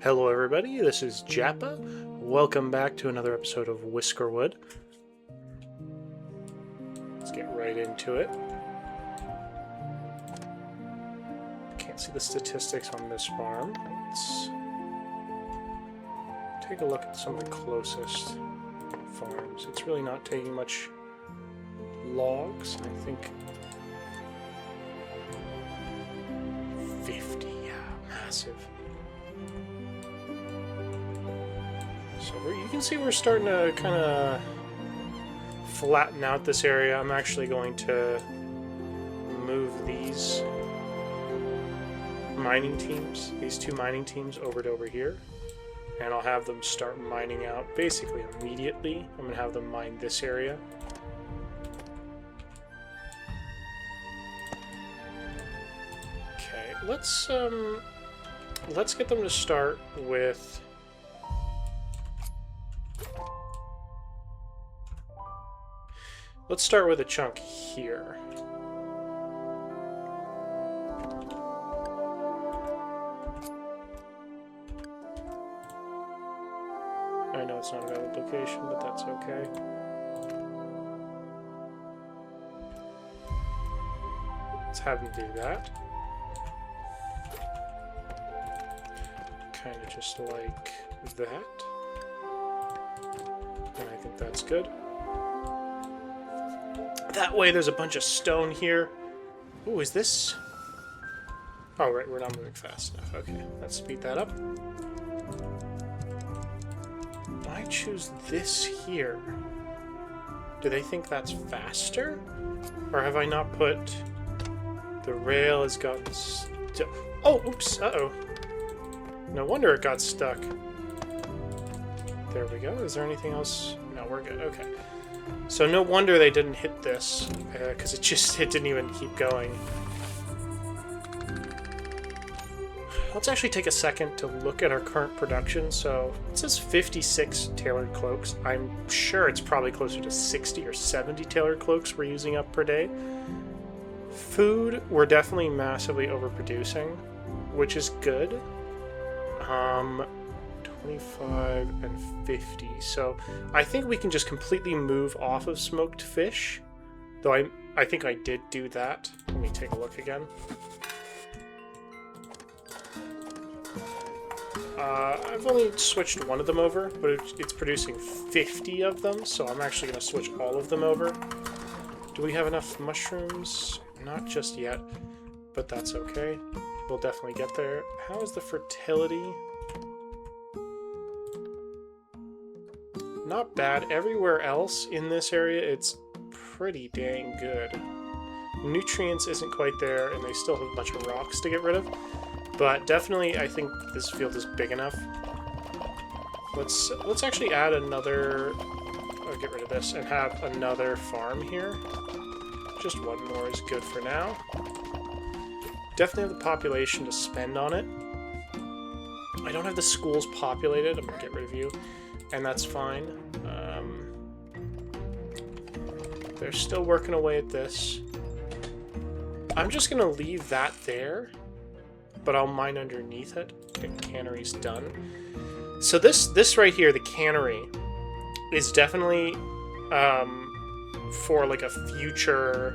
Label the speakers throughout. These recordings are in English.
Speaker 1: Hello everybody, this is Jappa. Welcome back to another episode of Whiskerwood. Let's get right into it. Can't see the statistics on this farm. Let's take a look at some of the closest farms. It's really not taking much logs, I think. 50, yeah, massive. So you can see we're starting to kind of flatten out this area. I'm actually going to move these mining teams, these two mining teams, over here. And I'll have them start mining out basically immediately. I'm going to have them mine this area. Okay, let's get them to start with... Let's start with a chunk here. I know it's not a valid location, but that's okay. Let's have them do that. Kind of just like that. And I think that's good. That way there's a bunch of stone here. Ooh, is this... Oh, right, we're not moving fast enough. Okay, let's speed that up. I choose this here. Do they think that's faster? Or have I not put... The rail has gotten oh, oops, uh-oh. No wonder it got stuck. There we go. Is there anything else? No, we're good. Okay. So no wonder they didn't hit this, because it didn't even keep going. Let's actually take a second to look at our current production. So it says 56 tailored cloaks. I'm sure it's probably closer to 60 or 70 tailored cloaks we're using up per day. Food, we're definitely massively overproducing, which is good. 25 and 50. So I think we can just completely move off of smoked fish. Though I think I did do that. Let me take a look again. I've only switched one of them over, but it's producing 50 of them, so I'm actually going to switch all of them over. Do we have enough mushrooms? Not just yet, but that's okay. We'll definitely get there. How is the fertility? Not bad. Everywhere else in this area, it's pretty dang good. Nutrients isn't quite there, and they still have a bunch of rocks to get rid of. But definitely, I think this field is big enough. Let's actually add another... I'll get rid of this and have another farm here. Just one more is good for now. Definitely have the population to spend on it. I don't have the schools populated. I'm going to get rid of you. And that's fine. They're still working away at this. I'm just going to leave that there, but I'll mine underneath it. Okay, cannery's done. So this right here, the cannery, is definitely for like a future,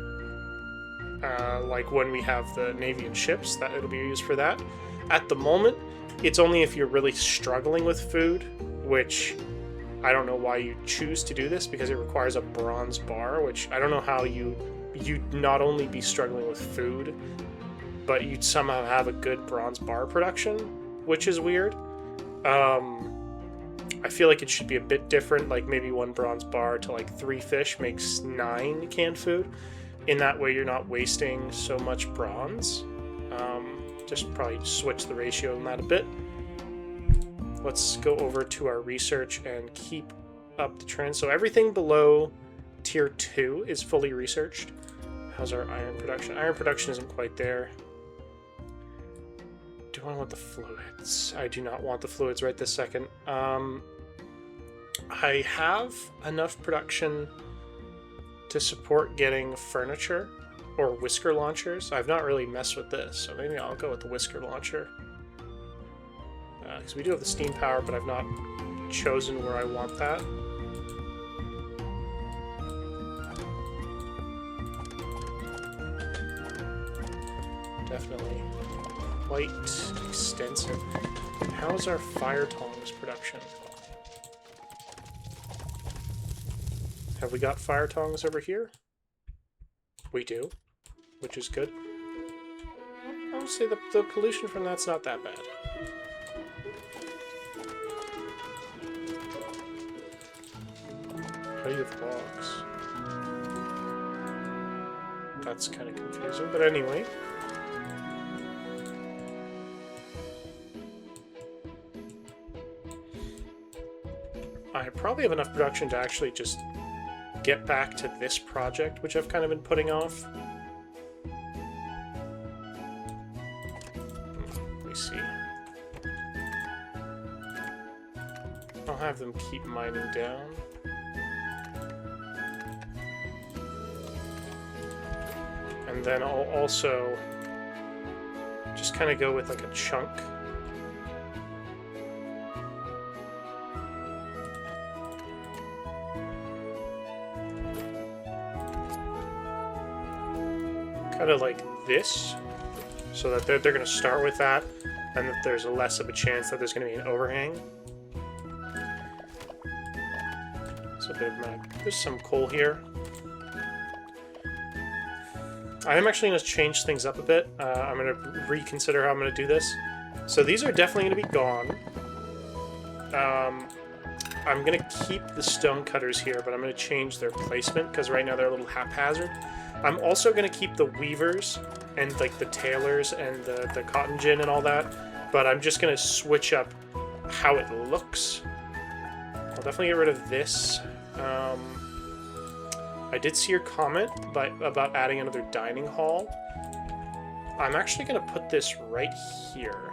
Speaker 1: like when we have the Navy and ships, that it'll be used for that. At the moment, it's only if you're really struggling with food, which I don't know why you choose to do this, because it requires a bronze bar, which I don't know how you'd not only be struggling with food, but you'd somehow have a good bronze bar production, which is weird. I feel like it should be a bit different, like maybe one bronze bar to like 3 fish makes 9 canned food. In that way, you're not wasting so much bronze. Just probably switch the ratio on that a bit. Let's go over to our research and keep up the trend. So everything below tier 2 is fully researched. How's our iron production? Iron production isn't quite there. Do I want the fluids? I do not want the fluids right this second. I have enough production to support getting furniture or whisker launchers. I've not really messed with this, so maybe I'll go with the whisker launcher. Because we do have the steam power, but I've not chosen where I want that. Definitely quite extensive. How's our fire tongs production? Have we got fire tongs over here? We do, which is good. I would say the pollution from that's not that bad. How do you have logs? That's kind of confusing, but anyway. I probably have enough production to actually just get back to this project, which I've kind of been putting off. Let me see. I'll have them keep mining down. And then I'll also just kind of go with like a chunk. Kind of like this, so that they're going to start with that, and that there's less of a chance that there's going to be an overhang. So a bit of there's some coal here. I am actually going to change things up a bit. I'm going to reconsider how I'm going to do this. So these are definitely going to be gone. I'm going to keep the stone cutters here, but I'm going to change their placement, because right now they're a little haphazard. I'm also going to keep the weavers and like the tailors and the cotton gin and all that, but I'm just going to switch up how it looks. I'll definitely get rid of this. I did see your comment about adding another dining hall. I'm actually going to put this right here,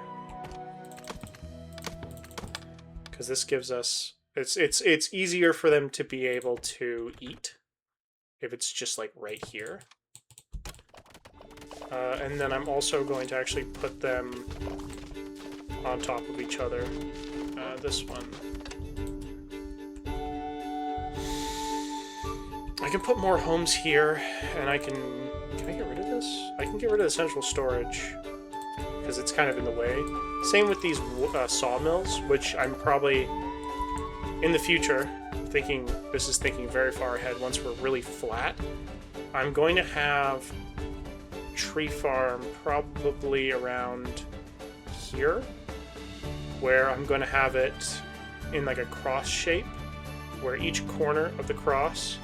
Speaker 1: because this gives us it's easier for them to be able to eat if it's just like right here. And then I'm also going to actually put them on top of each other. This one. I can put more homes here, and I can I get rid of this? I can get rid of the central storage, because it's kind of in the way. Same with these sawmills, which I'm probably, in the future, this is thinking very far ahead, once we're really flat, I'm going to have tree farm probably around here, where I'm going to have it in like a cross shape, where each corner of the cross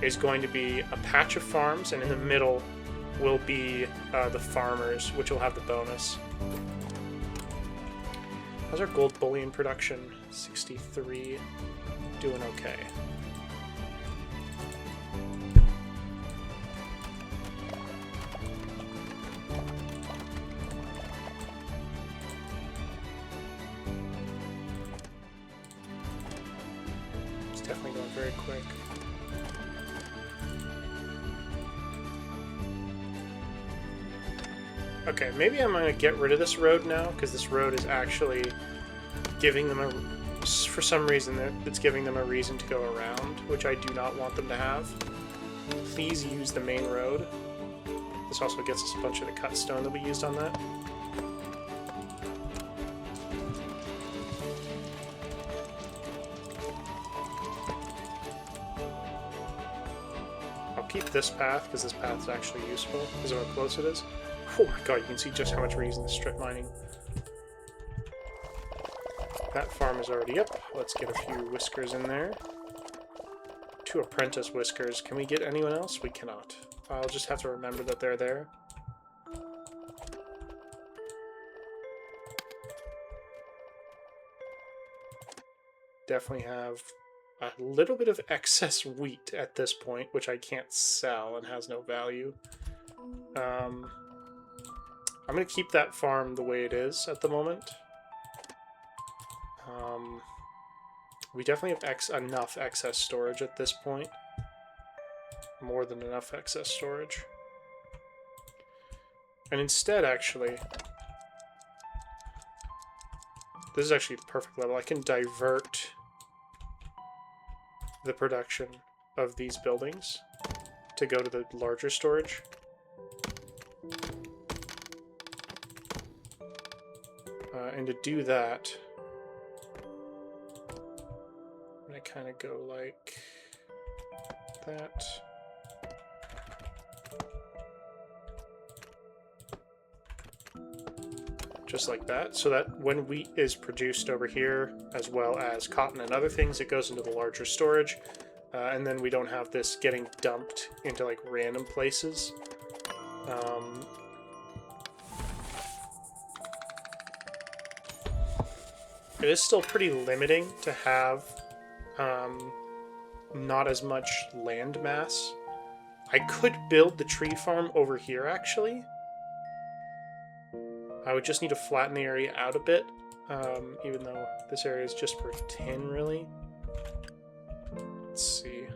Speaker 1: is going to be a patch of farms, and in the middle will be the farmers, which will have the bonus. How's our gold bullion production? 63. Doing okay. It's definitely going very quick. Okay, maybe I'm going to get rid of this road now, because this road is actually giving them for some reason, it's giving them a reason to go around, which I do not want them to have. Please use the main road. This also gets us a bunch of the cut stone that we used on that. I'll keep this path, because this path is actually useful, because of how close it is. Oh my god, you can see just how much we're using the strip mining. That farm is already up. Let's get a few whiskers in there. 2 apprentice whiskers. Can we get anyone else? We cannot. I'll just have to remember that they're there. Definitely have a little bit of excess wheat at this point, which I can't sell and has no value. I'm going to keep that farm the way it is at the moment. We definitely have enough excess storage at this point. More than enough excess storage. And instead, actually, This is actually the perfect level. I can divert the production of these buildings to go to the larger storage. And to do that, I'm going to kind of go like that. Just like that, so that when wheat is produced over here, as well as cotton and other things, it goes into the larger storage, and then we don't have this getting dumped into like random places. It is still pretty limiting to have not as much land mass. I could build the tree farm over here, actually. I would just need to flatten the area out a bit, even though this area is just for tin, really. Let's see.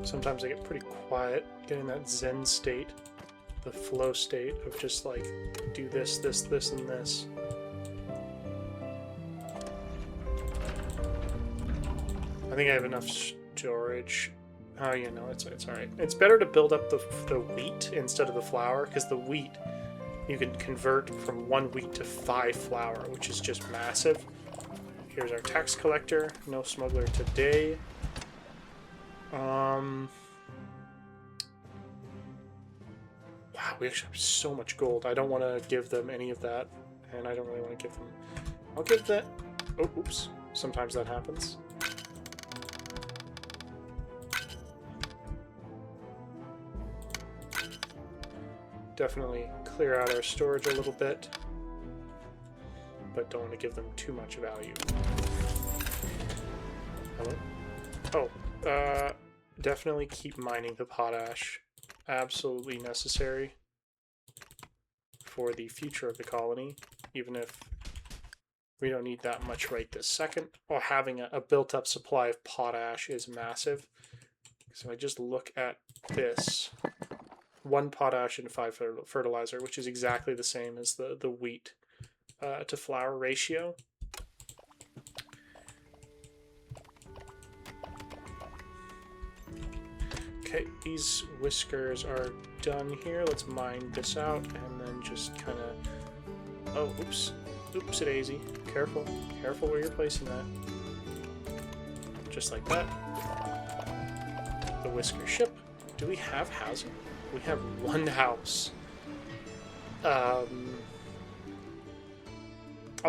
Speaker 1: Sometimes I get pretty quiet, getting that zen state, the flow state of just like, do this, this, this, and this. I think I have enough storage. Oh, you know, it's alright. It's better to build up the wheat instead of the flour, because the wheat, you can convert from 1 wheat to 5 flour, which is just massive. Here's our tax collector. No smuggler today. Wow, we actually have so much gold. I don't want to give them any of that, and I don't really want to give them... I'll give that... Oh, oops. Sometimes that happens. Definitely clear out our storage a little bit, but don't want to give them too much value. Hello? Oh, definitely keep mining the potash. Absolutely necessary for the future of the colony, even if we don't need that much right this second. Or having a built-up supply of potash is massive. So I just look at this. 1 potash and 5 fertilizer, which is exactly the same as the wheat to flour ratio. Okay, these whiskers are done here. Let's mine this out and then just kind of... Oh, oops. Oops-a-daisy. Careful. Careful where you're placing that. Just like that. The whisker ship. Do we have housing? We have 1 house. I'll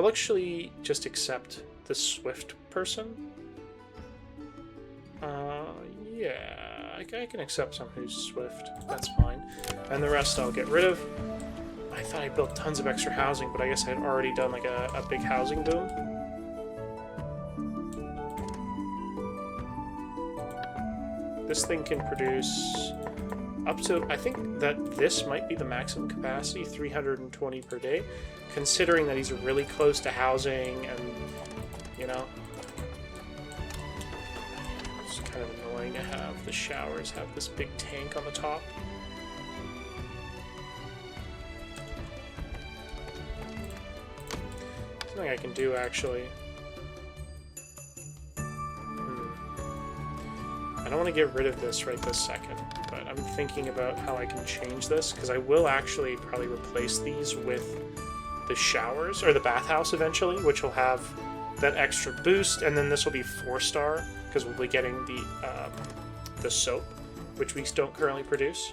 Speaker 1: actually just accept the Swift person. Yeah. I can accept someone who's Swift. That's fine. And the rest I'll get rid of. I thought I built tons of extra housing, but I guess I had already done like a big housing boom. This thing can produce up to, I think that this might be the maximum capacity, 320 per day, considering that he's really close to housing and, you know. It's kind of annoying to have the showers have this big tank on the top. Something I can do, actually. I don't want to get rid of this right this second, but I'm thinking about how I can change this, because I will actually probably replace these with the showers, or the bathhouse eventually, which will have that extra boost, and then this will be 4-star, because we'll be getting the soap, which we don't currently produce.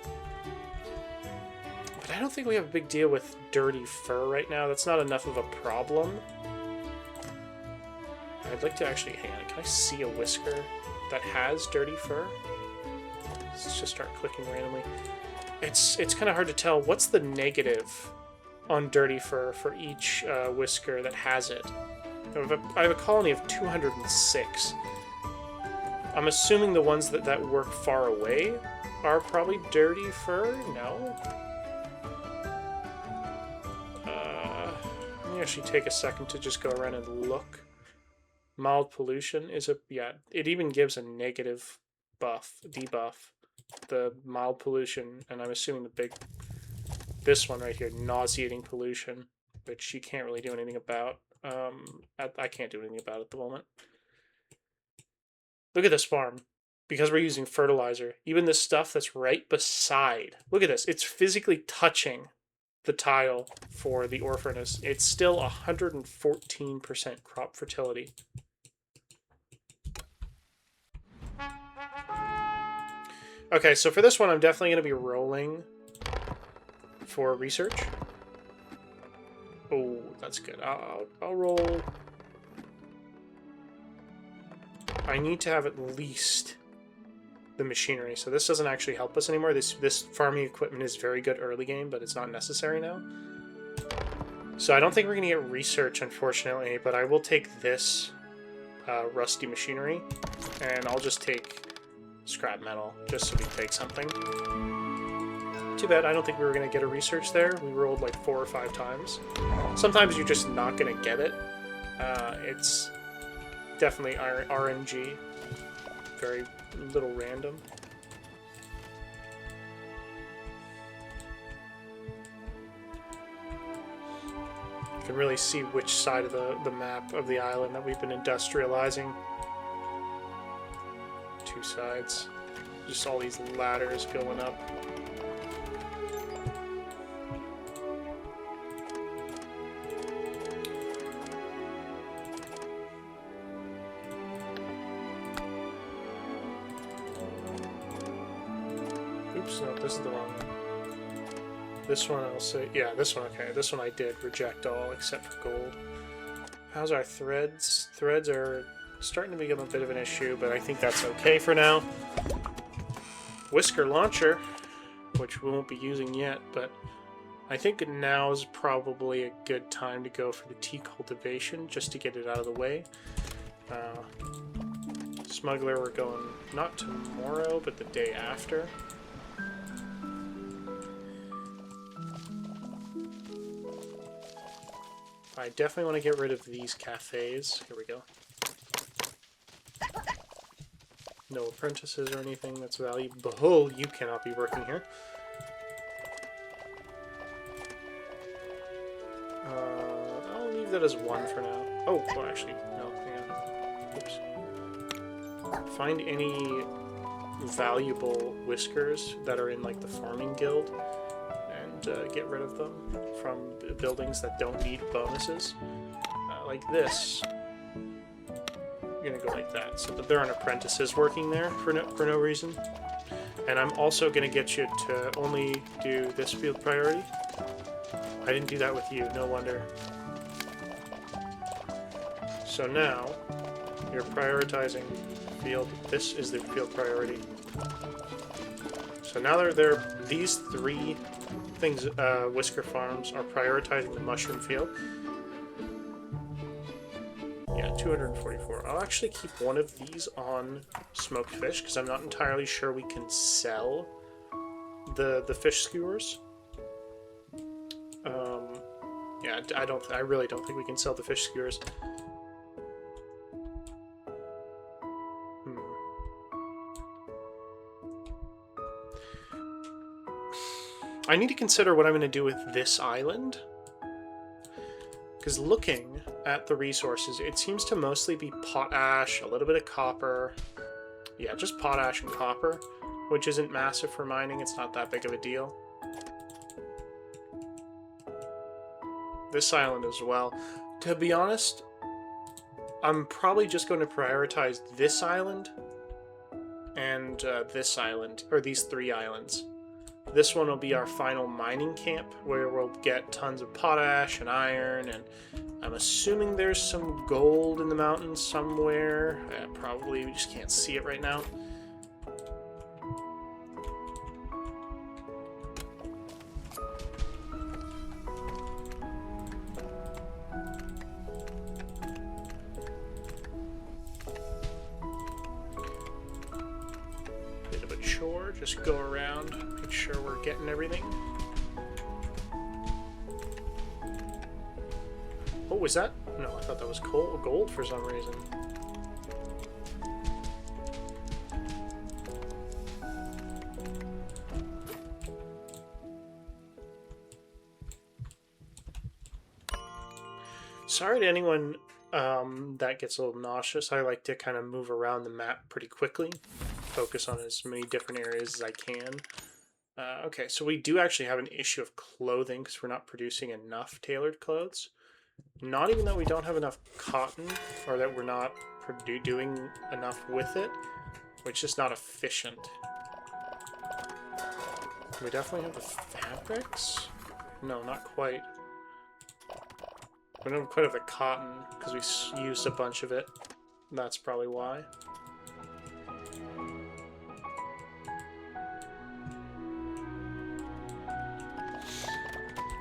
Speaker 1: But I don't think we have a big deal with dirty fur right now. That's not enough of a problem. I'd like to actually, hang on, can I see a whisker that has dirty fur? Let's just start clicking randomly. It's kind of hard to tell. What's the negative on dirty fur for each whisker that has it? I have a colony of 206. I'm assuming the ones that work far away are probably dirty fur? No? Let me actually take a second to just go around and look. Mild pollution is a... yeah, it even gives a negative debuff. The mild pollution, and I'm assuming the big... this one right here, nauseating pollution, which you can't really do anything about. I can't do anything about it at the moment. Look at this farm. Because we're using fertilizer, even this stuff that's right beside, look at this, it's physically touching the tile for the orphaness. It's still 114% crop fertility. Okay, so for this one, I'm definitely going to be rolling for research. Oh, that's good. I'll roll. I need to have at least the machinery, so this doesn't actually help us anymore. This farming equipment is very good early game, but it's not necessary now. So I don't think we're going to get research, unfortunately, but I will take this rusty machinery, and I'll just take scrap metal, just so we take something. Too bad, I don't think we were going to get a research there. We rolled like 4 or 5 times. Sometimes you're just not going to get it. It's definitely RNG. Very little random. You can really see which side of the map of the island that we've been industrializing. 2 sides. Just all these ladders going up. Oops, no, this is the wrong one. This one I'll say, yeah, this one, okay. This one I did reject all except for gold. How's our threads? Threads are starting to become a bit of an issue, but I think that's okay for now. Whisker launcher, which we won't be using yet, but I think now is probably a good time to go for the tea cultivation, just to get it out of the way. Smuggler, we're going not tomorrow, but the day after. I definitely want to get rid of these cafes. Here we go. No apprentices or anything that's valuable. You cannot be working here. I'll leave that as 1 for now. Oh, well, actually, no, hang on. Oops. Find any valuable whiskers that are in, like, the farming guild, and get rid of them from buildings that don't need bonuses. Like this. You're gonna go like that, so that there aren't apprentices working there for no reason. And I'm also gonna get you to only do this field priority. I didn't do that with you, no wonder. So now you're prioritizing field. This is the field priority. So now these 3 things, Whisker Farms are prioritizing the mushroom field. Yeah, 244. I'll actually keep one of these on smoked fish because I'm not entirely sure we can sell the fish skewers. Yeah, I really don't think we can sell the fish skewers. I need to consider what I'm going to do with this island. Because looking at the resources, it seems to mostly be potash, a little bit of copper. Yeah, just potash and copper, which isn't massive for mining. It's not that big of a deal. This island as well. To be honest, I'm probably just going to prioritize this island and this island, or these 3 islands. This one will be our final mining camp, where we'll get tons of potash and iron, and I'm assuming there's some gold in the mountains somewhere. Probably, we just can't see it right now. sure. Just go around, make sure we're getting everything. Oh, was that? No, I thought that was gold for some reason. Sorry to anyone that gets a little nauseous. I like to kind of move around the map pretty quickly. Focus on as many different areas as I can. Okay, so we do actually have an issue of clothing because we're not producing enough tailored clothes. Not even that we don't have enough cotton or that we're not doing enough with it. It's just not efficient. We definitely have the fabrics? No, not quite. We don't quite have the cotton because we used a bunch of it. That's probably why.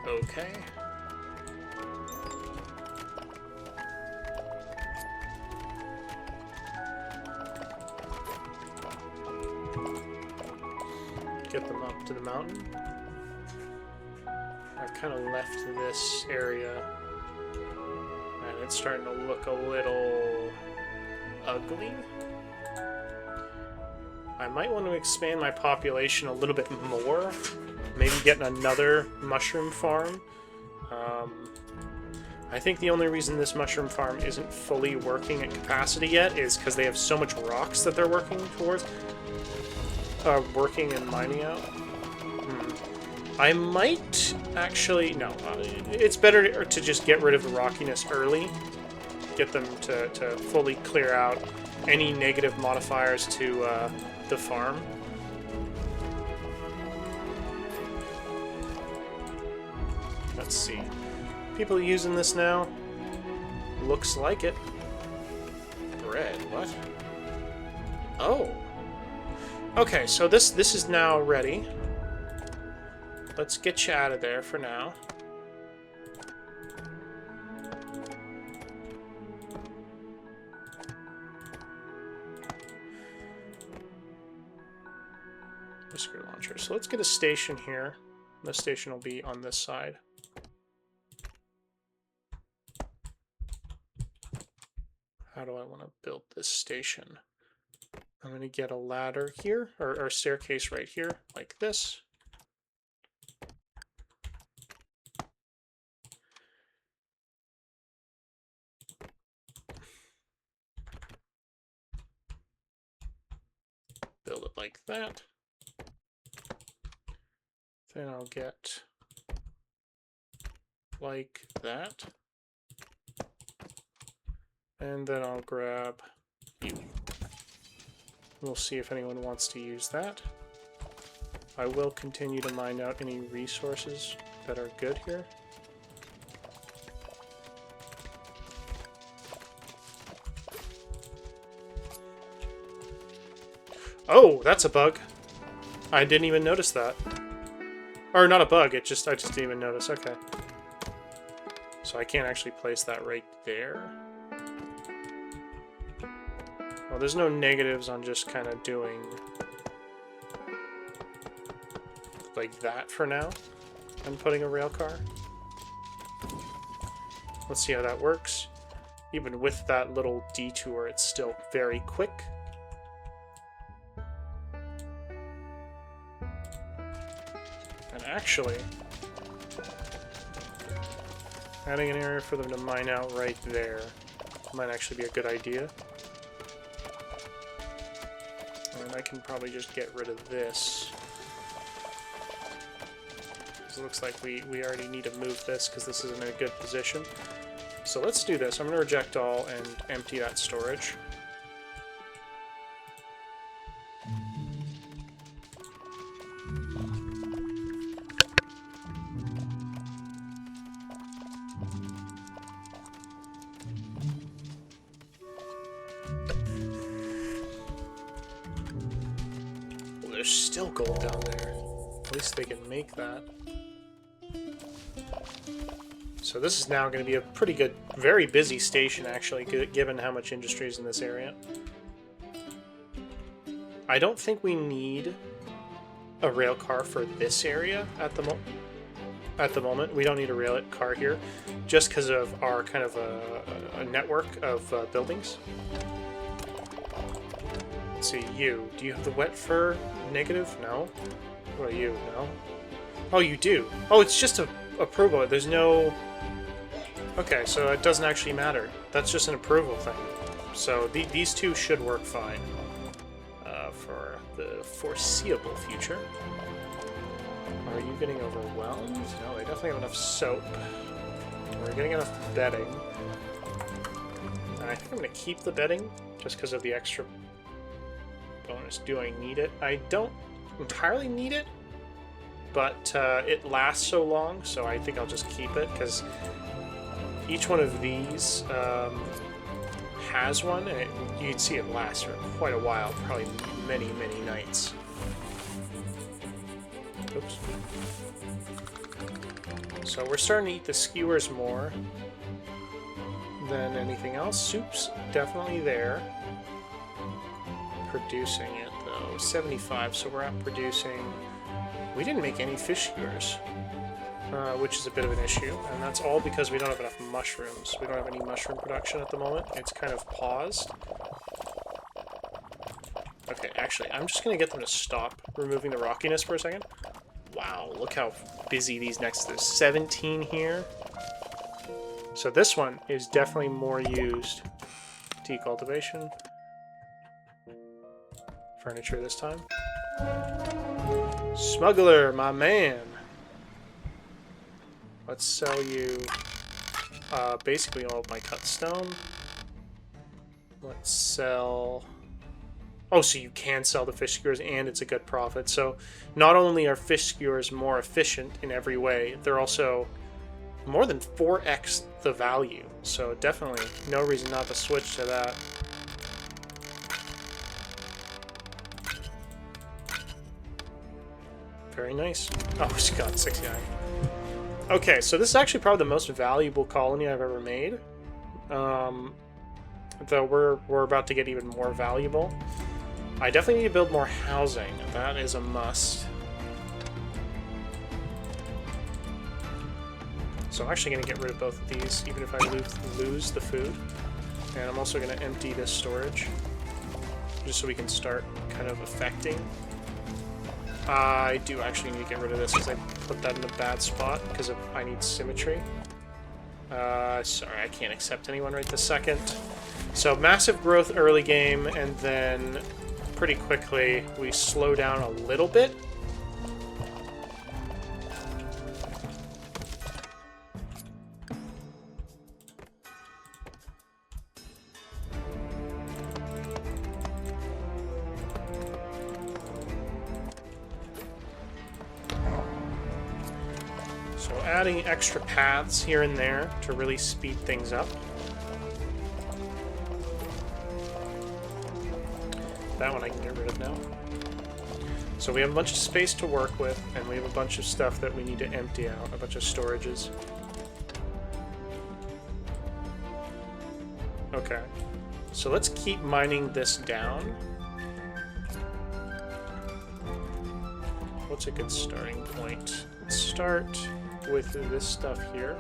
Speaker 1: Okay. Get them up to the mountain. I've kind of left this area and it's starting to look a little ugly. I might want to expand my population a little bit more. Maybe get another mushroom farm. I think the only reason this mushroom farm isn't fully working at capacity yet is because they have so much rocks that they're working towards. Working and mining out. I might actually... No, it's better to just get rid of the rockiness early. Get them to fully clear out any negative modifiers to the farm. Let's see. People using this now? Looks like it. Bread, what? Oh. Okay, so this is now ready. Let's get you out of there for now. Whisker launcher. So let's get a station here. The station will be on this side. How do I want to build this station? I'm going to get a ladder here, or staircase right here, like this. Build it like that. Then I'll get like that. And then I'll grab you. We'll see if anyone wants to use that. I will continue to mine out any resources that are good here. Oh, that's a bug. I didn't even notice that. Or not a bug, I just didn't even notice. Okay. So I can't actually place that right there. Well, there's no negatives on just kind of doing like that for now. I'm putting a rail car. Let's see how that works. Even with that little detour, it's still very quick. And actually, adding an area for them to mine out right there might actually be a good idea. And I can probably just get rid of this. It looks like we already need to move this because this isn't in a good position. So let's do this. I'm going to reject all and empty that storage. There's still gold down there. At least they can make that. So this is now going to be a pretty good, very busy station actually, given how much industry is in this area. I don't think we need a rail car for this area at the moment. We don't need a rail car here, just because of our kind of a network of buildings. Let's see, you. Do you have the wet fur negative? No. What are you? No. Oh, you do. Oh, it's just a approval. There's no... Okay, so it doesn't actually matter. That's just an approval thing. So these two should work fine for the foreseeable future. Are you getting overwhelmed? No, they definitely have enough soap. We're getting enough bedding. And I think I'm going to keep the bedding just because of the extra bonus. Do I need it? I don't entirely need it, but it lasts so long, so I think I'll just keep it because each one of these has one, and you can see it lasts for quite a while, probably many, many nights. Oops. So we're starting to eat the skewers more than anything else. Soup's definitely there. Producing it, though. 75, so we're out producing... We didn't make any fish skewers, which is a bit of an issue, and that's all because we don't have enough mushrooms. We don't have any mushroom production at the moment. It's kind of paused. Okay, actually, I'm just going to get them to stop removing the rockiness for a second. Wow, look how busy these next... There's 17 here. So this one is definitely more used. Tea cultivation. Furniture this time. Smuggler, my man. Let's sell you basically all of my cut stone. Let's sell... Oh, so you can sell the fish skewers and it's a good profit. So not only are fish skewers more efficient in every way, they're also more than 4x the value. So definitely no reason not to switch to that. Very nice. Oh, it's got 69. Okay, so this is actually probably the most valuable colony I've ever made. Though we're about to get even more valuable. I definitely need to build more housing. That is a must. So I'm actually going to get rid of both of these, even if I lose the food. And I'm also going to empty this storage, just so we can start kind of affecting. I do actually need to get rid of this because I put that in a bad spot because I need symmetry. Sorry, I can't accept anyone right this second. So massive growth early game, and then pretty quickly we slow down a little bit. So adding extra paths here and there to really speed things up. That one I can get rid of now. So we have a bunch of space to work with, and we have a bunch of stuff that we need to empty out, a bunch of storages. Okay, so let's keep mining this down. What's a good starting point? Let's start with this stuff here.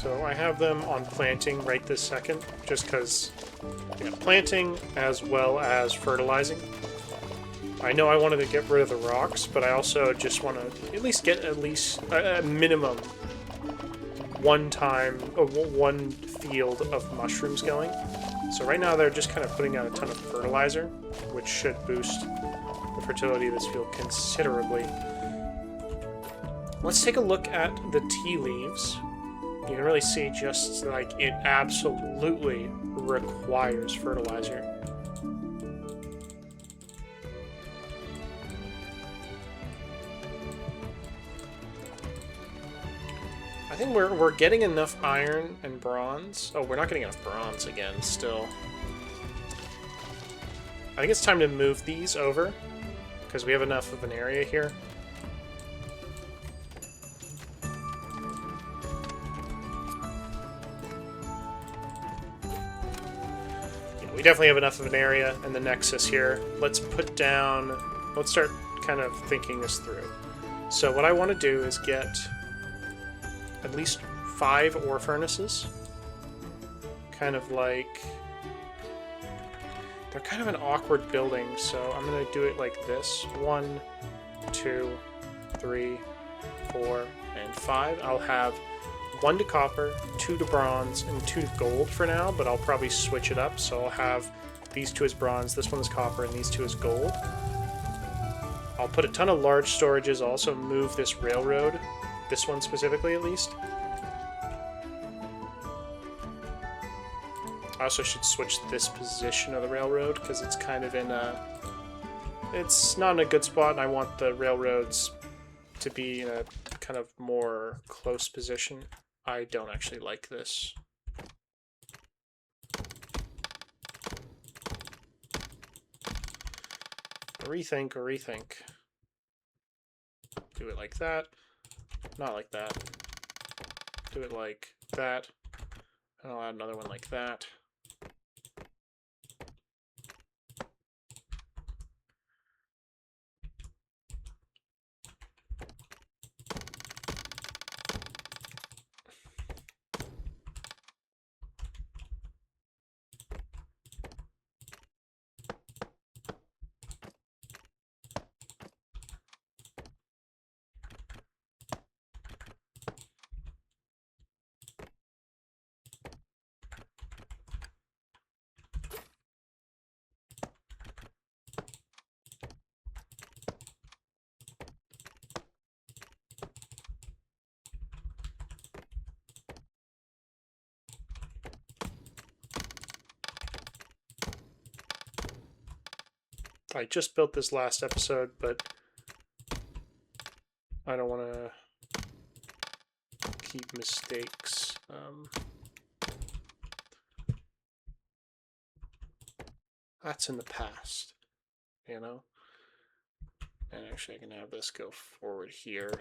Speaker 1: So I have them on planting right this second, just because planting as well as fertilizing. I know I wanted to get rid of the rocks, but I also just want to at least get a minimum one field of mushrooms going. So right now they're just kind of putting out a ton of fertilizer, which should boost the fertility of this field considerably. Let's take a look at the tea leaves. You can really see just like it absolutely requires fertilizer. I think we're getting enough iron and bronze. Oh, we're not getting enough bronze again, still. I think it's time to move these over, because we have enough of an area here. Yeah, we definitely have enough of an area in the Nexus here. Let's put down... Let's start kind of thinking this through. So what I want to do is get at least 5 ore furnaces. Kind of like... They're kind of an awkward building, so I'm going to do it like this. 1, 2, 3, 4, and 5. I'll have 1 to copper, 2 to bronze, and 2 to gold for now, but I'll probably switch it up. So I'll have these 2 as bronze, this one is copper, and these 2 as gold. I'll put a ton of large storages, I'll also move this railroad, this one specifically at least. I also should switch this position of the railroad, because it's kind of in a... It's not in a good spot, and I want the railroads to be in a kind of more close position. I don't actually like this. Rethink. Do it like that. Not like that. Do it like that. And I'll add another one like that. I just built this last episode, but I don't want to keep mistakes. That's in the past, you know? And actually I can have this go forward here.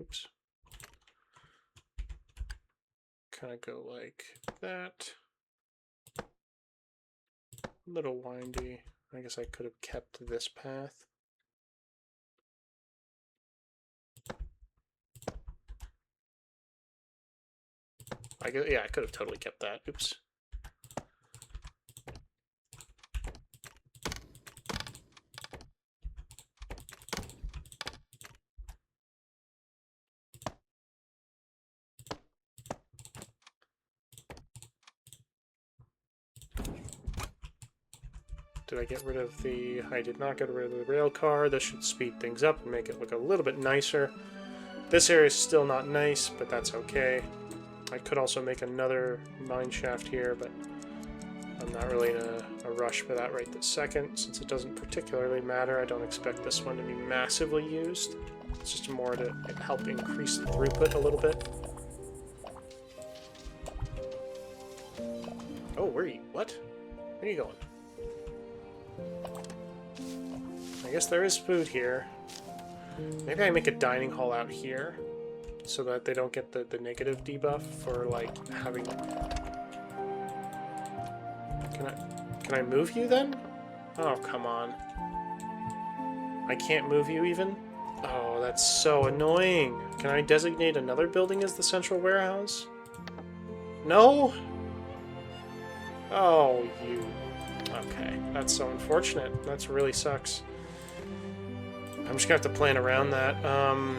Speaker 1: Oops. Kind of go like that. A little windy. I guess I could have kept this path. Yeah, I could have totally kept that. Oops. Did I get rid of the... I did not get rid of the rail car. This should speed things up and make it look a little bit nicer. This area is still not nice, but that's okay. I could also make another mine shaft here, but I'm not really in a rush for that right this second, since it doesn't particularly matter. I don't expect this one to be massively used. It's just more to help increase the throughput a little bit. Oh, where are you? What? Where are you going? I guess there is food here. Maybe I make a dining hall out here, so that they don't get the negative debuff for, like, having... Can I move you, then? Oh, come on. I can't move you, even? Oh, that's so annoying. Can I designate another building as the central warehouse? No? Oh, you... Okay, that's so unfortunate. That really sucks. I'm just gonna have to plan around that. No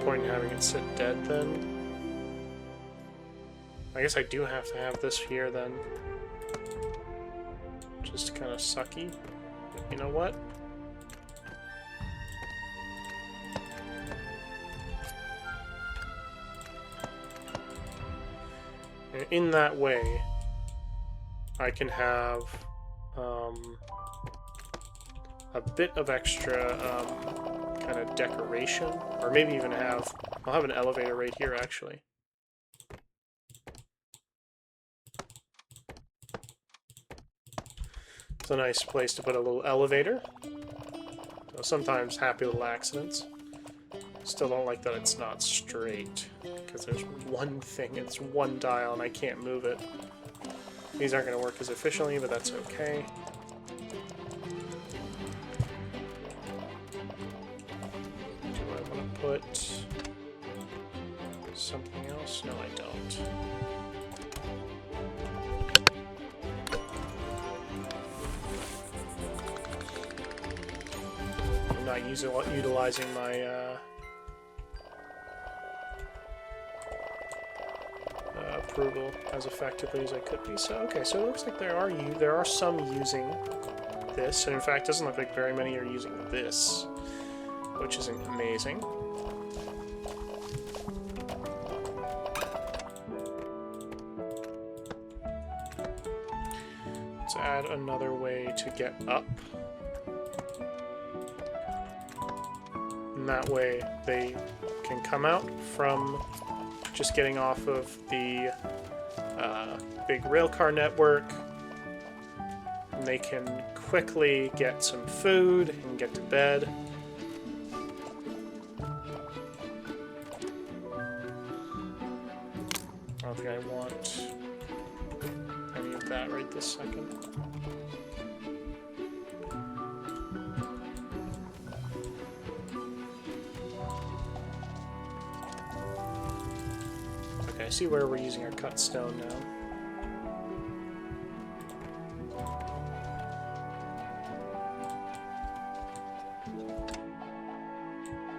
Speaker 1: point point in having it sit dead then. I guess I do have to have this here then. Just kind of sucky. But you know what? And in that way, I can have a bit of extra kind of decoration, or maybe even I'll have an elevator right here actually. It's a nice place to put a little elevator. So sometimes happy little accidents. Still don't like that it's not straight, because there's one thing, it's one dial, and I can't move it. These aren't going to work as efficiently, but that's okay. Do I want to put something else? No, I don't. I'm not utilizing my approval as effectively as I could be. So okay, so it looks like there are some using this, and in fact, it doesn't look like very many are using this, which is amazing. Let's add another way to get up. And that way they can come out from just getting off of the big railcar network. And they can quickly get some food and get to bed. I don't think I want any of that right this second. Okay, I see where we're using our cut stone now.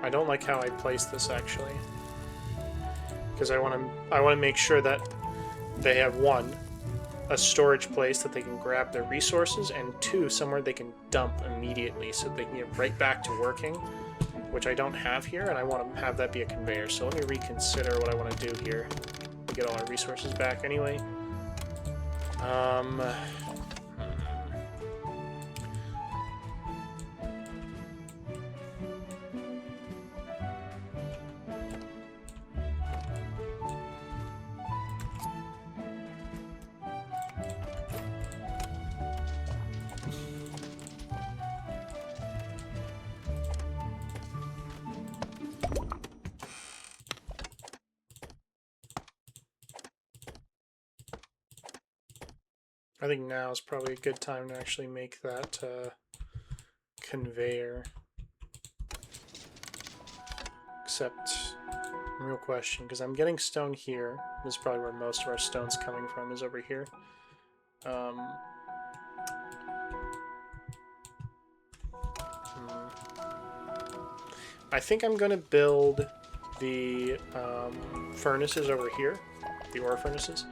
Speaker 1: I don't like how I place this actually, because I want to make sure that they have one, a storage place that they can grab their resources, and two, somewhere they can dump immediately so they can get right back to working, which I don't have here, and I want to have that be a conveyor. So let me reconsider what I want to do here. We get all our resources back anyway. I think now is probably a good time to actually make that conveyor. Except, real question, because I'm getting stone here. This is probably where most of our stone's coming from, is over here. I think I'm going to build the furnaces over here, the ore furnaces.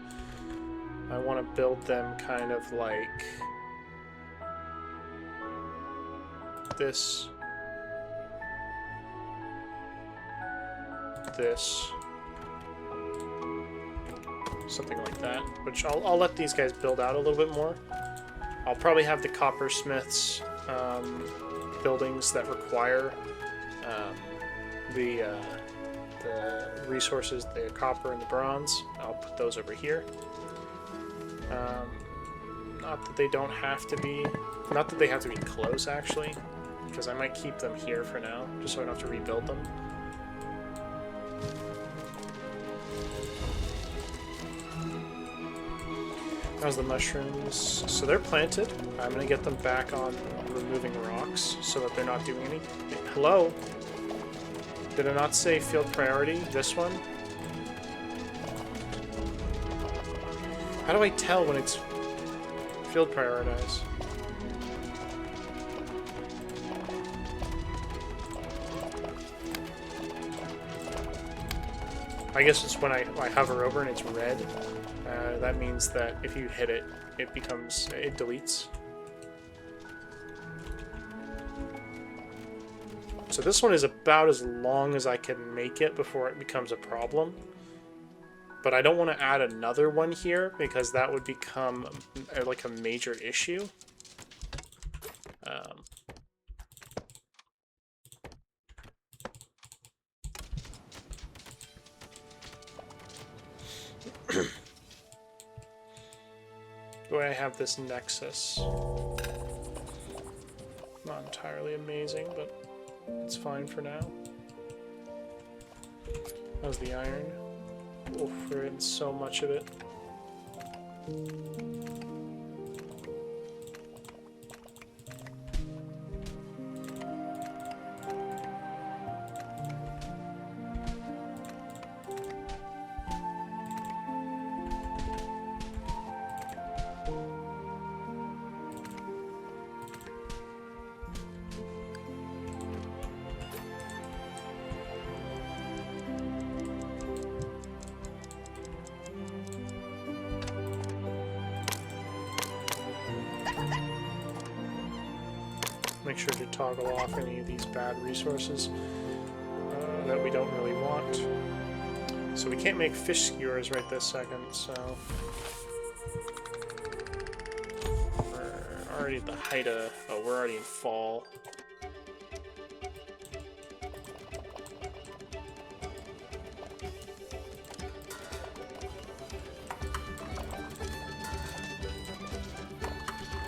Speaker 1: I want to build them kind of like this, something like that, which I'll let these guys build out a little bit more. I'll probably have the coppersmiths buildings that require the resources, the copper and the bronze. I'll put those over here. Not that they don't have to be, not that they have to be close actually, because I might keep them here for now, just so I don't have to rebuild them. How's the mushrooms? So they're planted. I'm going to get them back on removing rocks so that they're not doing anything. Hello? Did I not say field priority? This one? How do I tell when it's field prioritized? I guess it's when I hover over and it's red. That means that if you hit it, it deletes. So this one is about as long as I can make it before it becomes a problem. But I don't want to add another one here because that would become like a major issue. The way I have this nexus. Not entirely amazing, but it's fine for now. How's the iron? Oof, we're in so much of it. Make sure to toggle off any of these bad resources that we don't really want. So we can't make fish skewers right this second, so we're already at the height of... oh, we're already in fall.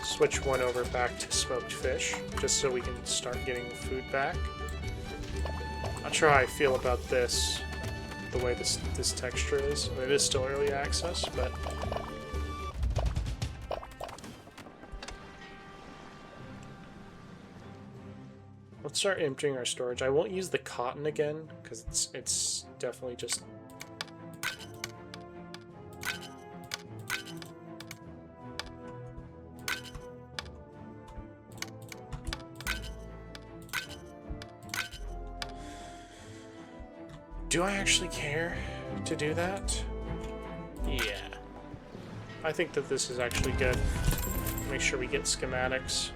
Speaker 1: Switch one over back to smoked fish, just so we can start getting food back. Not sure how I feel about this, the way this texture is. It is still early access, but... let's start emptying our storage. I won't use the cotton again, because it's definitely just... do I actually care to do that? Yeah. I think that this is actually good. Make sure we get schematics.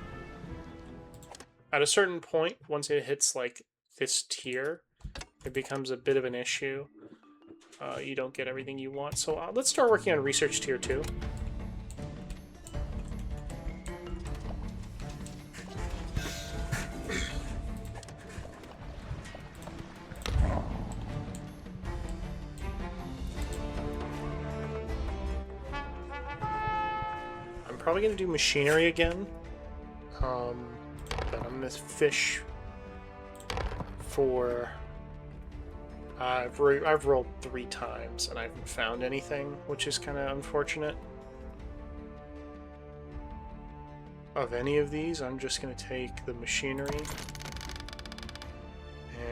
Speaker 1: At a certain point, once it hits like this tier, it becomes a bit of an issue. You don't get everything you want. So let's start working on research tier 2. Probably gonna do machinery again, but I'm gonna fish for... I've rolled 3 times and I haven't found anything, which is kind of unfortunate. Of any of these, I'm just gonna take the machinery,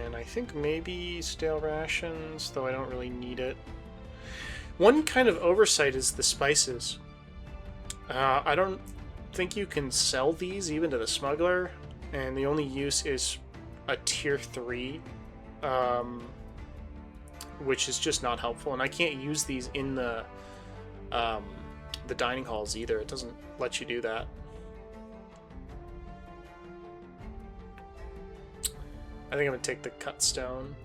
Speaker 1: and I think maybe stale rations, though I don't really need it. One kind of oversight is the spices. I don't think you can sell these even to the smuggler, and the only use is a tier 3, which is just not helpful. And I can't use these in the dining halls either. It doesn't let you do that. I think I'm gonna take the cut stone.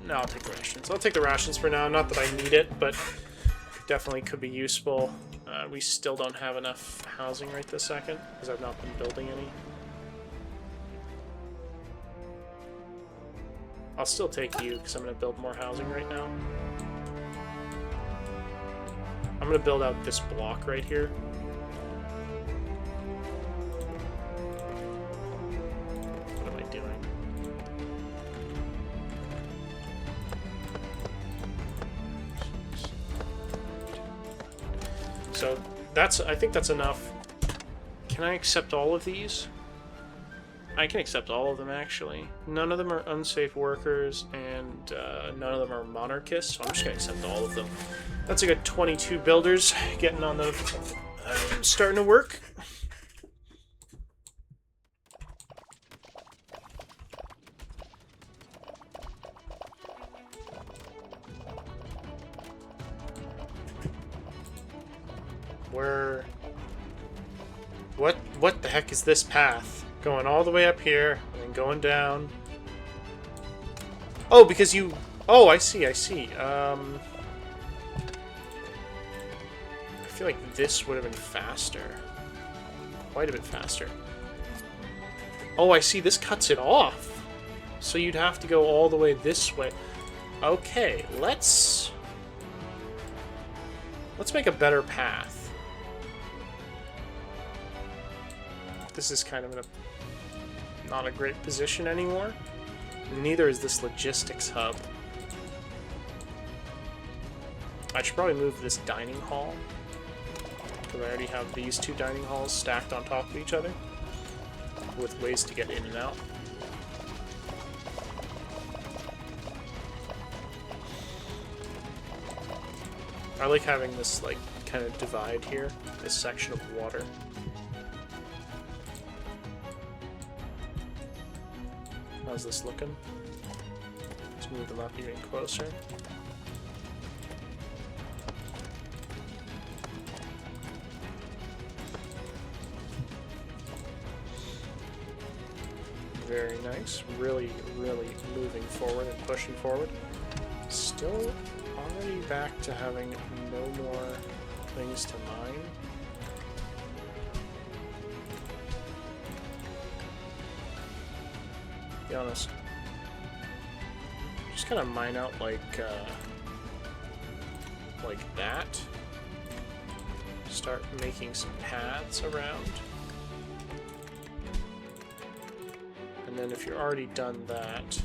Speaker 1: No, I'll take the rations. I'll take the rations for now. Not that I need it, but definitely could be useful. We still don't have enough housing right this second, because I've not been building any. I'll still take you, because I'm going to build more housing right now. I'm going to build out this block right here. What am I doing? So I think that's enough. Can I accept all of these? I can accept all of them, actually. None of them are unsafe workers, and none of them are monarchists, so I'm just going to accept all of them. That's a good 22 builders getting on the... starting to work. where... What the heck is this path? Going all the way up here, and then going down. Oh, because you... Oh, I see, I see. I feel like this would have been faster. Quite a bit faster. Oh, I see, this cuts it off. So you'd have to go all the way this way. Okay, let's make a better path. This is kind of in a not a great position anymore. Neither is this logistics hub. I should probably move this dining hall, because I already have these two dining halls stacked on top of each other with ways to get in and out. I like having this like kind of divide here, this section of water. How's this looking? Let's move them up even closer. Very nice. Really, really moving forward and pushing forward. Still already back to having no more things to mine. Be honest. Just kind of mine out like that. Start making some paths around. And then if you're already done that,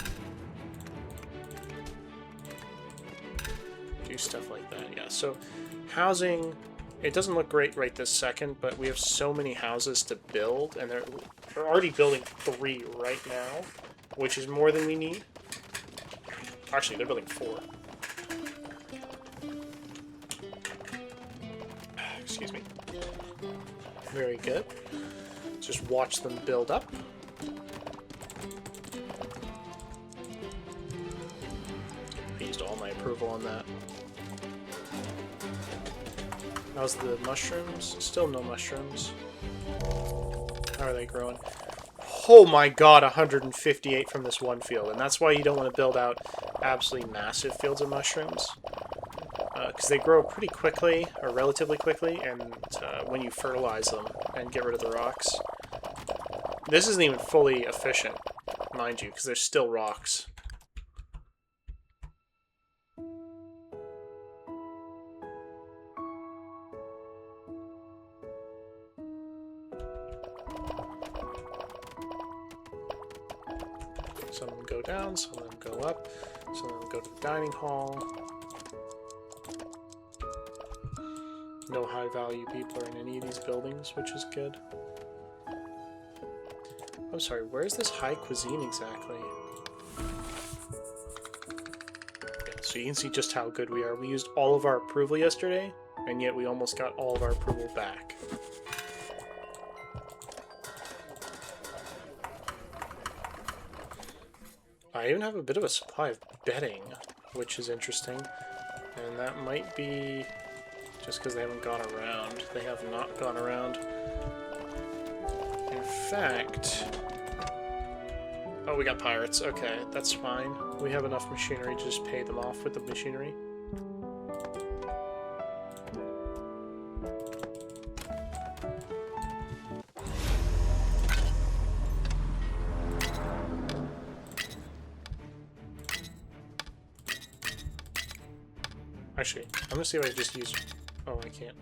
Speaker 1: do stuff like that. Yeah, so housing, it doesn't look great right this second, but we have so many houses to build, and we're already building 3 right now, which is more than we need. Actually, they're building 4. Excuse me. Very good. Just watch them build up. I used all my approval on that. How's the mushrooms? Still no mushrooms. How are they growing? Oh my god, 158 from this one field. And that's why you don't want to build out absolutely massive fields of mushrooms. Because they grow pretty quickly, or relatively quickly, and when you fertilize them and get rid of the rocks. This isn't even fully efficient, mind you, because there's still rocks. Some of them go down, some of them go up, some of them go to the dining hall. No high-value people are in any of these buildings, which is good. I'm sorry, where's this high cuisine exactly? Okay, so you can see just how good we are. We used all of our approval yesterday, and yet we almost got all of our approval back. I even have a bit of a supply of bedding, which is interesting. And that might be just because they haven't gone around. They have not gone around. In fact... Oh, we got pirates. Okay, that's fine. We have enough machinery to just pay them off with the machinery. Actually, I'm gonna see if I just use... Oh, I can't.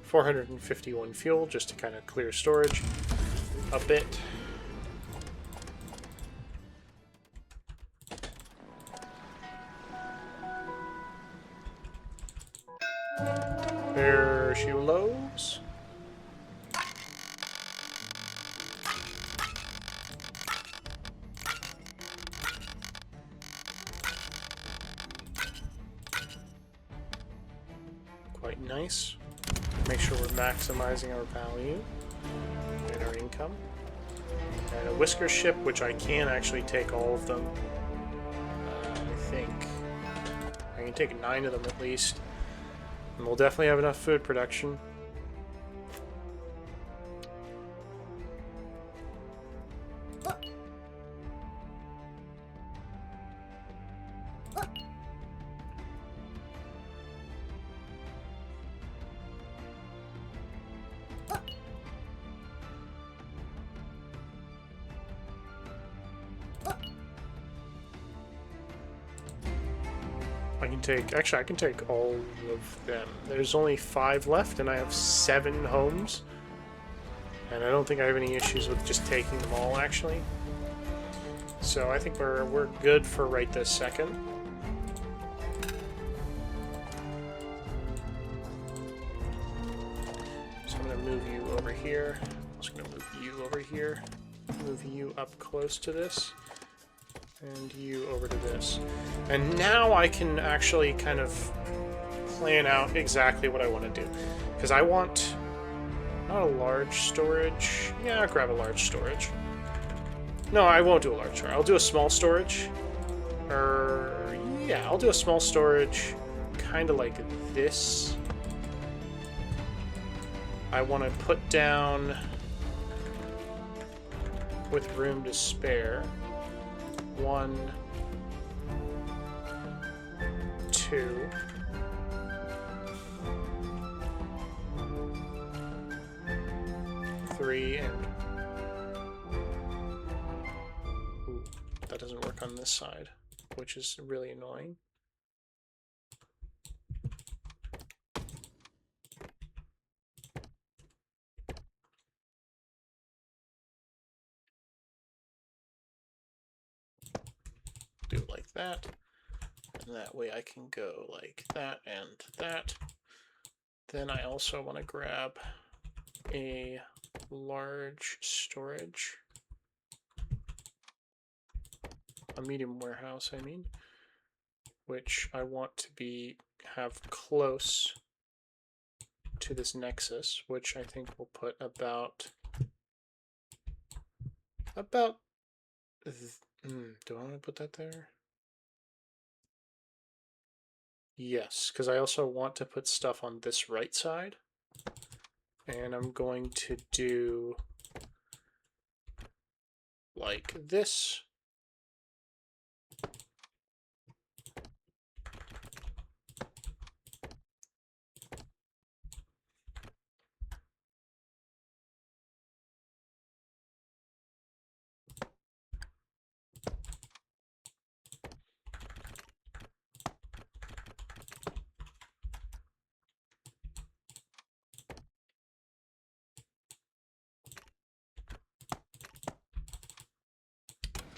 Speaker 1: $451 fuel, just to kind of clear storage a bit. There she loads. Quite nice. Make sure we're maximizing our value and our income. And a whisker ship, which I can actually take all of them. I think. can take 9 of them at least. And we'll definitely have enough food production. Actually, I can take all of them. There's only 5 left, and I have 7 homes. And I don't think I have any issues with just taking them all, actually. So I think we're good for right this second. So I'm going to move you over here. I'm just going to move you over here. Move you up close to this. And you over to this. And now I can actually kind of plan out exactly what I want to do. Because I want not a large storage. Yeah, I'll grab a large storage. No, I won't do a large storage. I'll do a small storage. Yeah, I'll do a small storage kind of like this. I want to put down with room to spare. 1, 2. Three, and ooh, that doesn't work on this side, which is really annoying. Do it like that, and that way I can go like that and that. Then I also want to grab a large storage, a medium warehouse, I mean, which I want to have close to this nexus, which I think we'll put about do I want to put that there? Yes, because I also want to put stuff on this right side. And I'm going to do like this.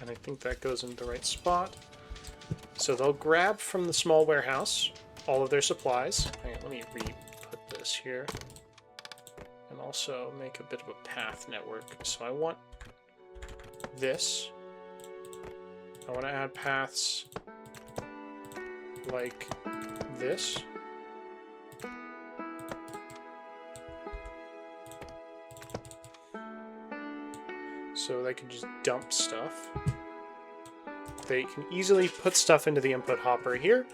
Speaker 1: And I think that goes in the right spot. So they'll grab from the small warehouse all of their supplies. Hang on, let me re-put this here. And also make a bit of a path network. So I want this. I want to add paths like this. So they can just dump stuff. They can easily put stuff into the input hopper here.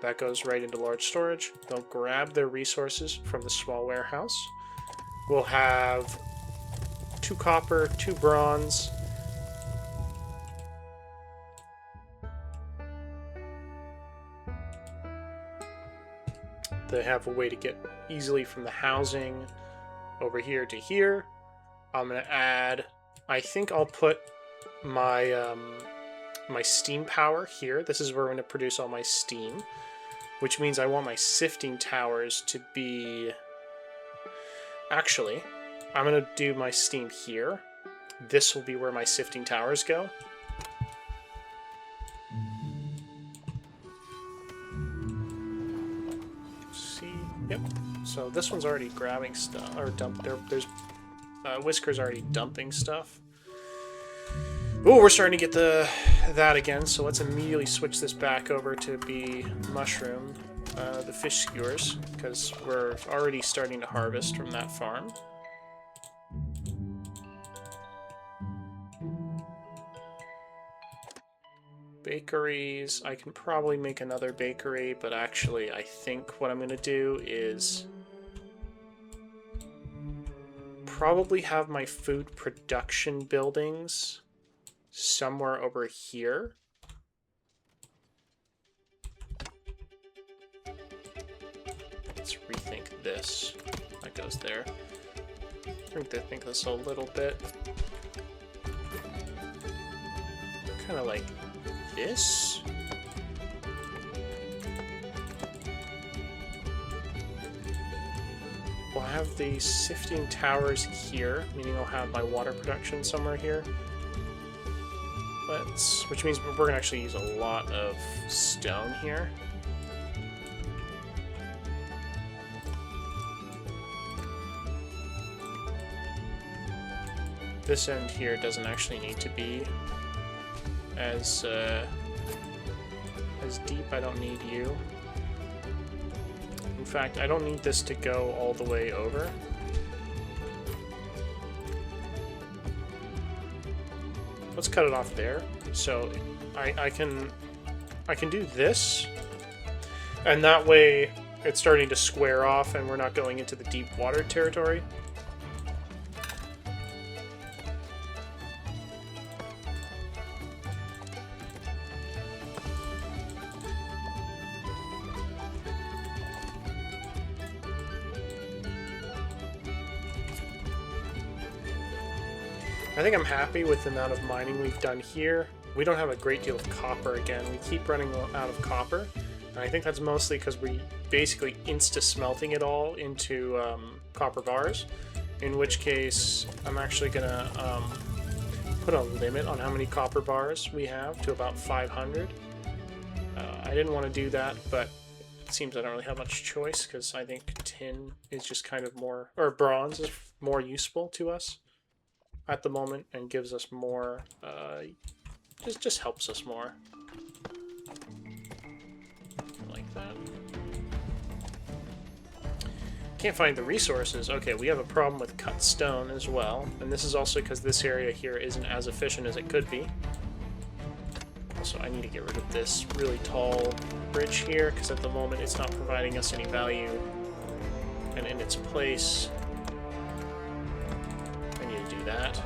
Speaker 1: That goes right into large storage. They'll grab their resources from the small warehouse. We'll have 2 copper, 2 bronze. They have a way to get easily from the housing over here to here. I'm going to add, I think I'll put my my steam power here. This is where I'm going to produce all my steam, which means I want my sifting towers to be... Actually, I'm going to do my steam here. This will be where my sifting towers go. See? Yep. So this one's already grabbing stuff, or there's Whisker's already dumping stuff. Oh, we're starting to get that again, so let's immediately switch this back over to be mushroom, the fish skewers, because we're already starting to harvest from that farm. bakeries. I can probably make another bakery, but actually I think what I'm going to do is probably have my food production buildings somewhere over here. Let's rethink this. That goes there. Rethink this a little bit. Kind of like this. We'll have the sifting towers here, meaning I'll have my water production somewhere here. Which means we're going to actually use a lot of stone here. This end here doesn't actually need to be as deep. I don't need you. In fact, I don't need this to go all the way over. Let's cut it off there. So I can do this, and that way it's starting to square off and we're not going into the deep water territory. I think I'm happy with the amount of mining we've done here. We don't have a great deal of copper again. We keep running out of copper. And I think that's mostly because we basically insta-smelting it all into copper bars. In which case, I'm actually going to put a limit on how many copper bars we have to about 500. I didn't want to do that, but it seems I don't really have much choice because I think tin is just kind of more, or bronze is more useful to us at the moment and gives us more, just helps us more. Like that. Can't find the resources. Okay, we have a problem with cut stone as well, and this is also because this area here isn't as efficient as it could be. Also, I need to get rid of this really tall bridge here because at the moment it's not providing us any value, and in its place I need to do that.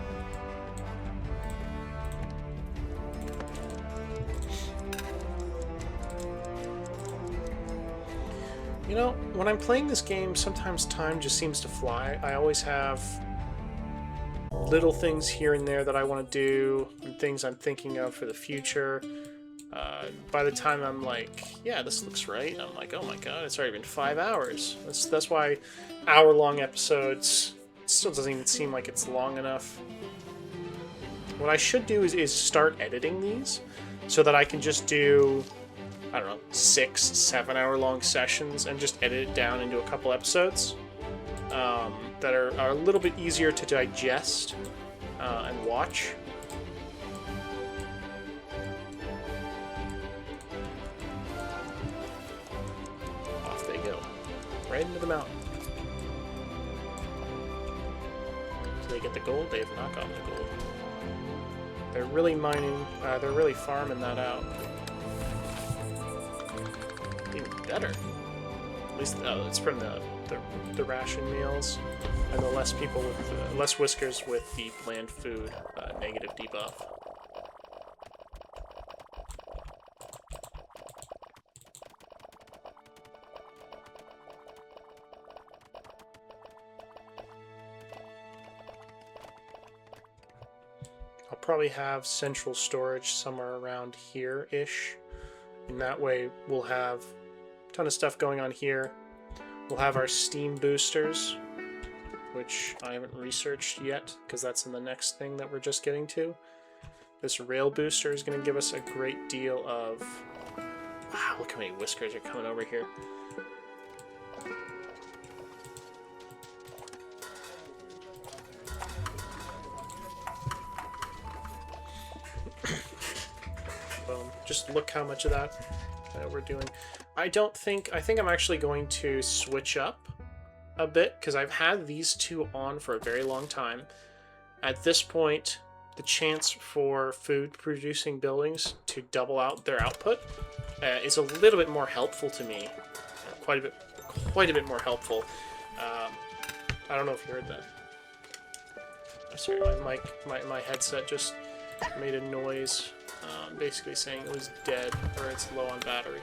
Speaker 1: You know, when I'm playing this game, sometimes time just seems to fly. I always have little things here and there that I want to do, and things I'm thinking of for the future. By the time I'm like, yeah, this looks right, I'm like, oh my god, it's already been 5 hours. That's why hour-long episodes, it still doesn't even seem like it's long enough. What I should do is start editing these, so that I can just do, I don't know, 6, 7 hour long sessions and just edit it down into a couple episodes that are a little bit easier to digest and watch. Off they go. Right into the mountain. Do they get the gold? They have not gotten the gold. They're really mining, they're really farming that out. Even better. At least it's from the ration meals and the less people with less whiskers with the bland food negative debuff. I'll probably have central storage somewhere around here-ish. And that way we'll have a ton of stuff going on here. We'll have our steam boosters, which I haven't researched yet because that's in the next thing that we're just getting to. This rail booster is going to give us a great deal of... Wow, look how many whiskers are coming over here. Boom. Just look how much of that we're doing. I think I'm actually going to switch up a bit because I've had these two on for a very long time. At this point, the chance for food producing buildings to double out their output is a little bit more helpful to me. Quite a bit more helpful. I don't know if you heard that. I'm sorry, my headset just made a noise, basically saying it was dead or it's low on battery.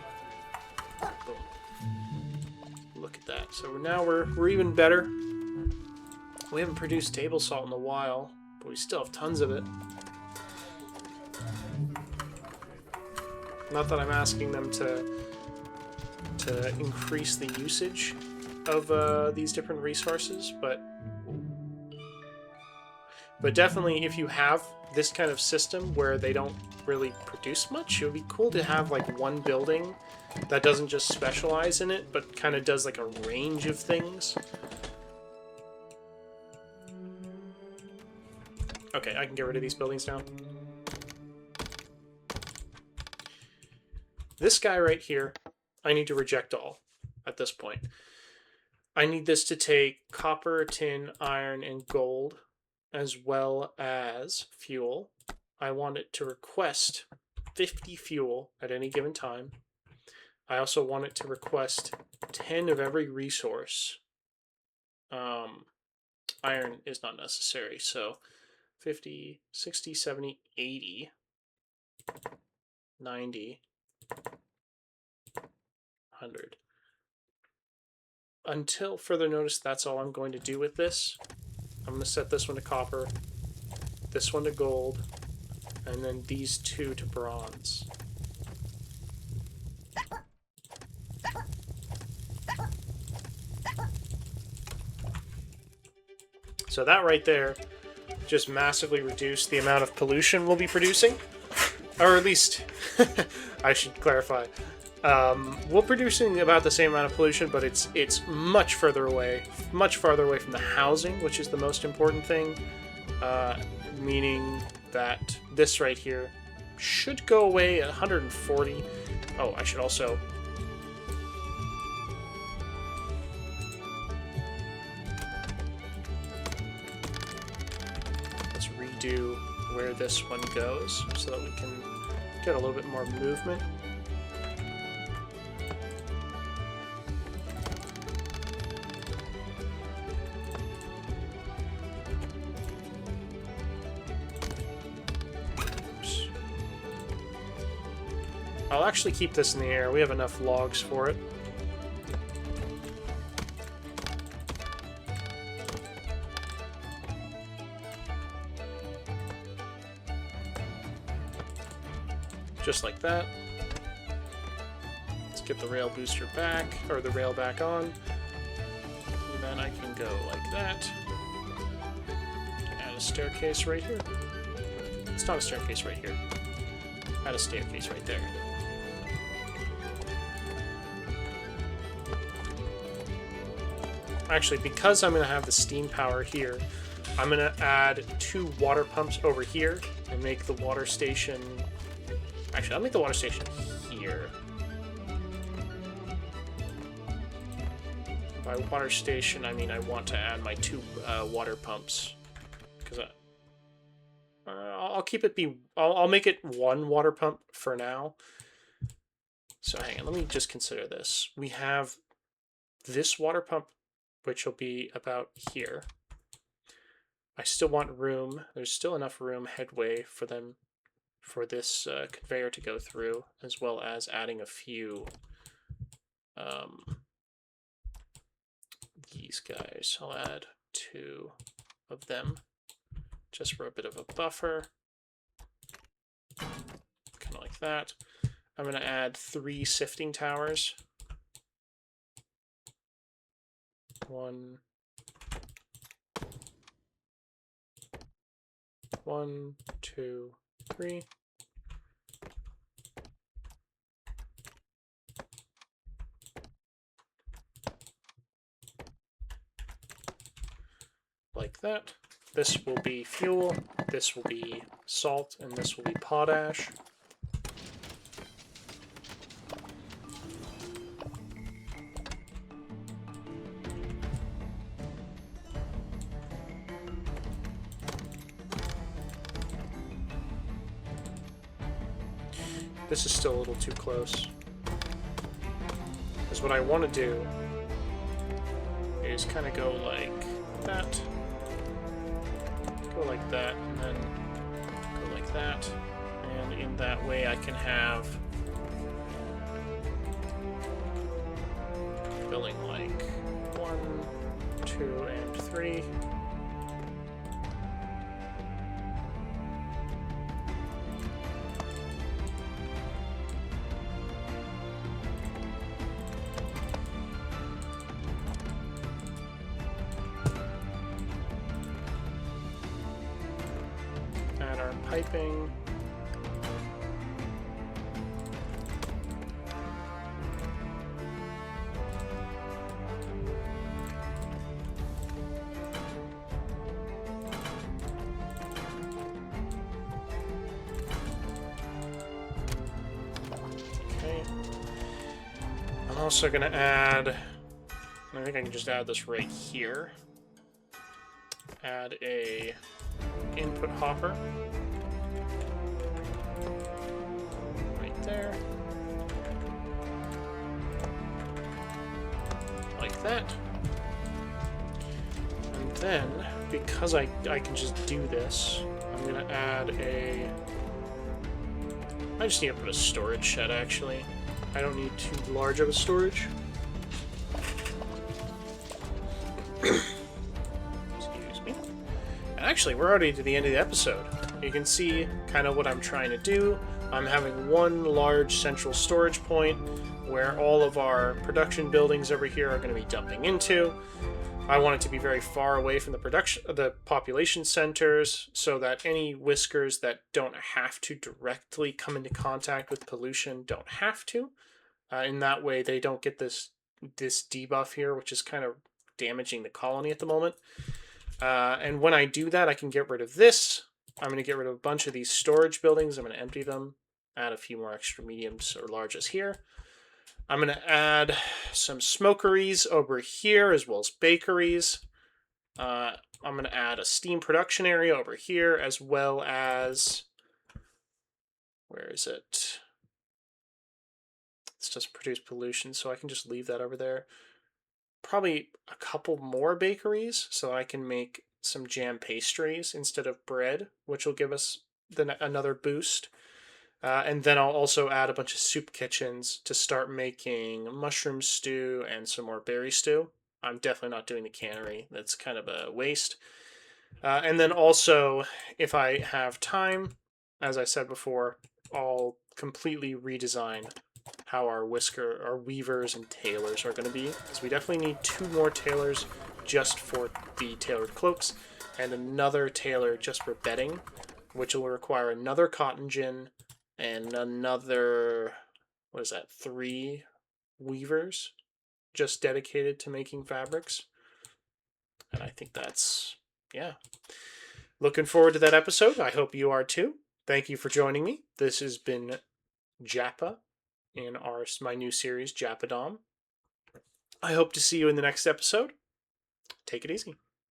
Speaker 1: Boom. Look at that. So now we're even better. We haven't produced table salt in a while, but we still have tons of it. Not that I'm asking them to increase the usage of these different resources, but definitely if you have this kind of system where they don't really produce much, it would be cool to have like one building that doesn't just specialize in it, but kind of does like a range of things. Okay, I can get rid of these buildings now. This guy right here, I need to reject all at this point. I need this to take copper, tin, iron, and gold, as well as fuel. I want it to request 50 fuel at any given time. I also want it to request 10 of every resource. Iron is not necessary, so 50, 60, 70, 80, 90, 100. Until further notice, that's all I'm going to do with this. I'm going to set this one to copper, this one to gold, and then these two to bronze. So that right there just massively reduced the amount of pollution we'll be producing. Or at least, I should clarify. We're producing about the same amount of pollution, but it's much farther away from the housing, which is the most important thing. Meaning that this right here should go away at 140. Oh, I should also... Let's redo where this one goes so that we can get a little bit more movement. I'll actually keep this in the air. We have enough logs for it. Just like that. Let's get the rail booster back, or the rail back on. And then I can go like that. Add a staircase right here. It's not a staircase right here. Add a staircase right there. Actually, because I'm going to have the steam power here, I'm going to add 2 water pumps over here and make the water station... Actually, I'll make the water station here. By water station, I mean I want to add my 2 water pumps. Because I'll keep it be... I'll make it 1 water pump for now. So hang on, let me just consider this. We have this water pump, which will be about here. I still want room. There's still enough room headway for them, for this conveyor to go through, as well as adding a few these guys. I'll add 2 of them just for a bit of a buffer. Kind of like that. I'm going to add 3 sifting towers. 1, 2, 3. Like that. This will be fuel, this will be salt, and this will be potash. This is still a little too close. Because what I want to do is kind of go like that. Go like that, and then go like that. And in that way I can have building like 1, 2, and 3. Add our piping. I'm also going to add, I think I can just add this right here. Add a input hopper. Right there. Like that. And then, because I can just do this, I'm going to add a... I just need to put a storage shed, actually. I don't need too large of a storage. Excuse me. And actually, we're already to the end of the episode. You can see kind of what I'm trying to do. I'm having one large central storage point where all of our production buildings over here are going to be dumping into. I want it to be very far away from the population centers, so that any whiskers that don't have to directly come into contact with pollution don't have to. In that way, they don't get this debuff here, which is kind of damaging the colony at the moment. And when I do that, I can get rid of this. I'm going to get rid of a bunch of these storage buildings. I'm going to empty them, add a few more extra mediums or larges here. I'm going to add some smokeries over here, as well as bakeries. I'm going to add a steam production area over here, as well as... Where is it? This doesn't produce pollution, so I can just leave that over there. Probably a couple more bakeries, so I can make some jam pastries instead of bread, which will give us another boost. And then I'll also add a bunch of soup kitchens to start making mushroom stew and some more berry stew. I'm definitely not doing the cannery. That's kind of a waste. And then also, if I have time, as I said before, I'll completely redesign how our weavers and tailors are going to be, because we definitely need 2 more tailors just for the tailored cloaks, and another tailor just for bedding, which will require another cotton gin and another, 3 weavers just dedicated to making fabrics. And I think that's, yeah. Looking forward to that episode. I hope you are too. Thank you for joining me. This has been Jappa in my new series, Jappadom. I hope to see you in the next episode. Take it easy.